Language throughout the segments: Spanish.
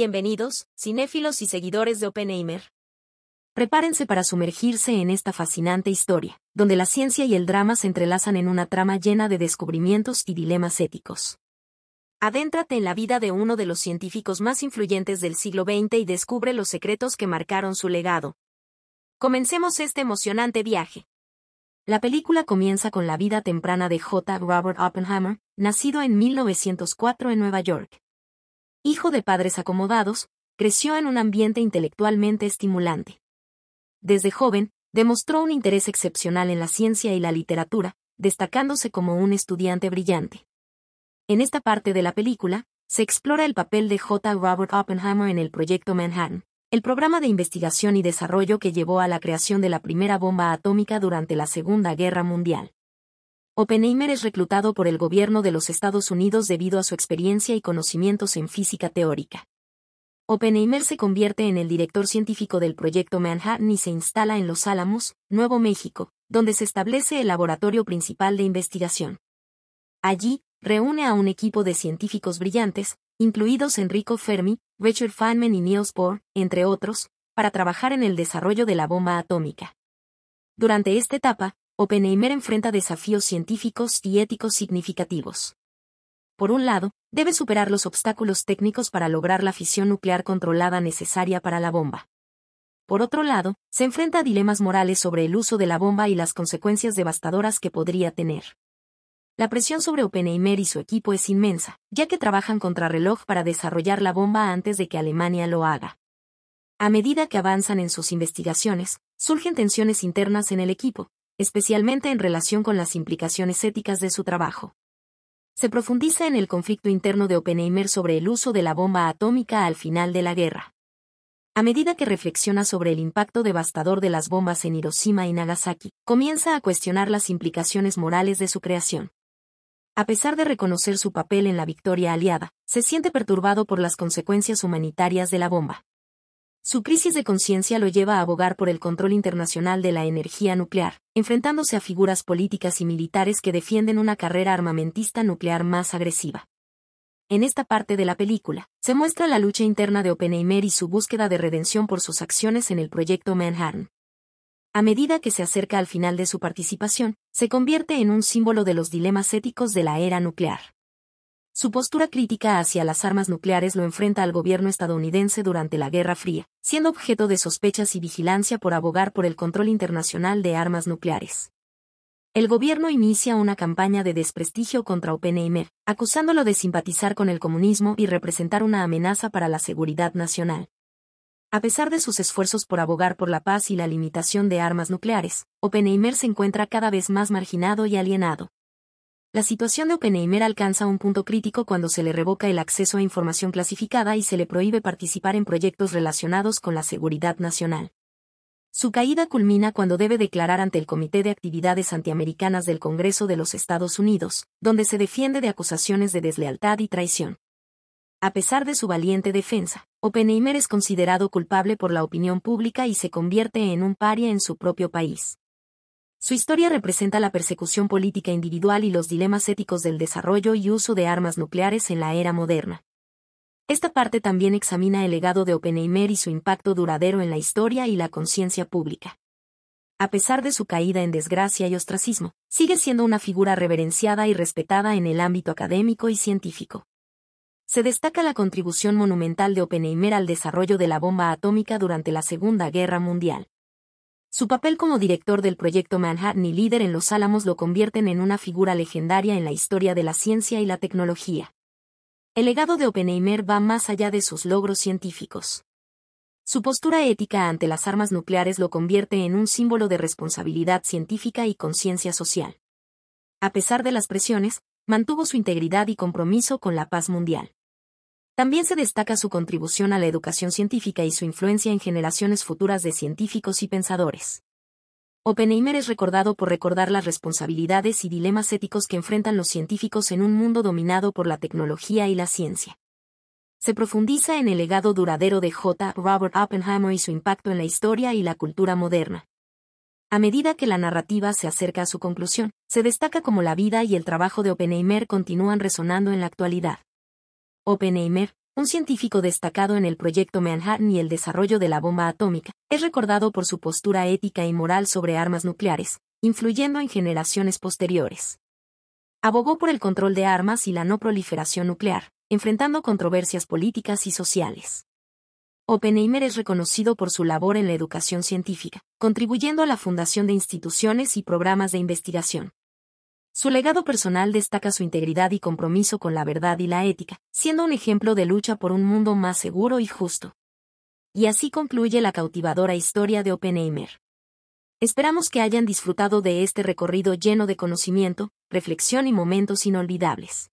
Bienvenidos, cinéfilos y seguidores de Oppenheimer. Prepárense para sumergirse en esta fascinante historia, donde la ciencia y el drama se entrelazan en una trama llena de descubrimientos y dilemas éticos. Adéntrate en la vida de uno de los científicos más influyentes del siglo XX y descubre los secretos que marcaron su legado. Comencemos este emocionante viaje. La película comienza con la vida temprana de J. Robert Oppenheimer, nacido en 1904 en Nueva York. Hijo de padres acomodados, creció en un ambiente intelectualmente estimulante. Desde joven, demostró un interés excepcional en la ciencia y la literatura, destacándose como un estudiante brillante. En esta parte de la película, se explora el papel de J. Robert Oppenheimer en el Proyecto Manhattan, el programa de investigación y desarrollo que llevó a la creación de la primera bomba atómica durante la Segunda Guerra Mundial. Oppenheimer es reclutado por el gobierno de los Estados Unidos debido a su experiencia y conocimientos en física teórica. Oppenheimer se convierte en el director científico del Proyecto Manhattan y se instala en Los Álamos, Nuevo México, donde se establece el laboratorio principal de investigación. Allí, reúne a un equipo de científicos brillantes, incluidos Enrico Fermi, Richard Feynman y Niels Bohr, entre otros, para trabajar en el desarrollo de la bomba atómica. Durante esta etapa, Oppenheimer enfrenta desafíos científicos y éticos significativos. Por un lado, debe superar los obstáculos técnicos para lograr la fisión nuclear controlada necesaria para la bomba. Por otro lado, se enfrenta a dilemas morales sobre el uso de la bomba y las consecuencias devastadoras que podría tener. La presión sobre Oppenheimer y su equipo es inmensa, ya que trabajan contrarreloj para desarrollar la bomba antes de que Alemania lo haga. A medida que avanzan en sus investigaciones, surgen tensiones internas en el equipo, especialmente en relación con las implicaciones éticas de su trabajo. Se profundiza en el conflicto interno de Oppenheimer sobre el uso de la bomba atómica al final de la guerra. A medida que reflexiona sobre el impacto devastador de las bombas en Hiroshima y Nagasaki, comienza a cuestionar las implicaciones morales de su creación. A pesar de reconocer su papel en la victoria aliada, se siente perturbado por las consecuencias humanitarias de la bomba. Su crisis de conciencia lo lleva a abogar por el control internacional de la energía nuclear, enfrentándose a figuras políticas y militares que defienden una carrera armamentista nuclear más agresiva. En esta parte de la película, se muestra la lucha interna de Oppenheimer y su búsqueda de redención por sus acciones en el Proyecto Manhattan. A medida que se acerca al final de su participación, se convierte en un símbolo de los dilemas éticos de la era nuclear. Su postura crítica hacia las armas nucleares lo enfrenta al gobierno estadounidense durante la Guerra Fría, siendo objeto de sospechas y vigilancia por abogar por el control internacional de armas nucleares. El gobierno inicia una campaña de desprestigio contra Oppenheimer, acusándolo de simpatizar con el comunismo y representar una amenaza para la seguridad nacional. A pesar de sus esfuerzos por abogar por la paz y la limitación de armas nucleares, Oppenheimer se encuentra cada vez más marginado y alienado. La situación de Oppenheimer alcanza un punto crítico cuando se le revoca el acceso a información clasificada y se le prohíbe participar en proyectos relacionados con la seguridad nacional. Su caída culmina cuando debe declarar ante el Comité de Actividades Antiamericanas del Congreso de los Estados Unidos, donde se defiende de acusaciones de deslealtad y traición. A pesar de su valiente defensa, Oppenheimer es considerado culpable por la opinión pública y se convierte en un paria en su propio país. Su historia representa la persecución política individual y los dilemas éticos del desarrollo y uso de armas nucleares en la era moderna. Esta parte también examina el legado de Oppenheimer y su impacto duradero en la historia y la conciencia pública. A pesar de su caída en desgracia y ostracismo, sigue siendo una figura reverenciada y respetada en el ámbito académico y científico. Se destaca la contribución monumental de Oppenheimer al desarrollo de la bomba atómica durante la Segunda Guerra Mundial. Su papel como director del Proyecto Manhattan y líder en Los Álamos lo convierten en una figura legendaria en la historia de la ciencia y la tecnología. El legado de Oppenheimer va más allá de sus logros científicos. Su postura ética ante las armas nucleares lo convierte en un símbolo de responsabilidad científica y conciencia social. A pesar de las presiones, mantuvo su integridad y compromiso con la paz mundial. También se destaca su contribución a la educación científica y su influencia en generaciones futuras de científicos y pensadores. Oppenheimer es recordado por recordar las responsabilidades y dilemas éticos que enfrentan los científicos en un mundo dominado por la tecnología y la ciencia. Se profundiza en el legado duradero de J. Robert Oppenheimer y su impacto en la historia y la cultura moderna. A medida que la narrativa se acerca a su conclusión, se destaca cómo la vida y el trabajo de Oppenheimer continúan resonando en la actualidad. Oppenheimer, un científico destacado en el proyecto Manhattan y el desarrollo de la bomba atómica, es recordado por su postura ética y moral sobre armas nucleares, influyendo en generaciones posteriores. Abogó por el control de armas y la no proliferación nuclear, enfrentando controversias políticas y sociales. Oppenheimer es reconocido por su labor en la educación científica, contribuyendo a la fundación de instituciones y programas de investigación. Su legado personal destaca su integridad y compromiso con la verdad y la ética, siendo un ejemplo de lucha por un mundo más seguro y justo. Y así concluye la cautivadora historia de Oppenheimer. Esperamos que hayan disfrutado de este recorrido lleno de conocimiento, reflexión y momentos inolvidables.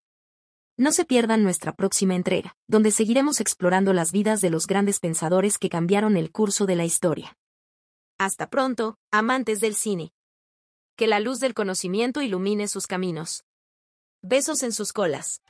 No se pierdan nuestra próxima entrega, donde seguiremos explorando las vidas de los grandes pensadores que cambiaron el curso de la historia. Hasta pronto, amantes del cine. Que la luz del conocimiento ilumine sus caminos. Besos en sus colas.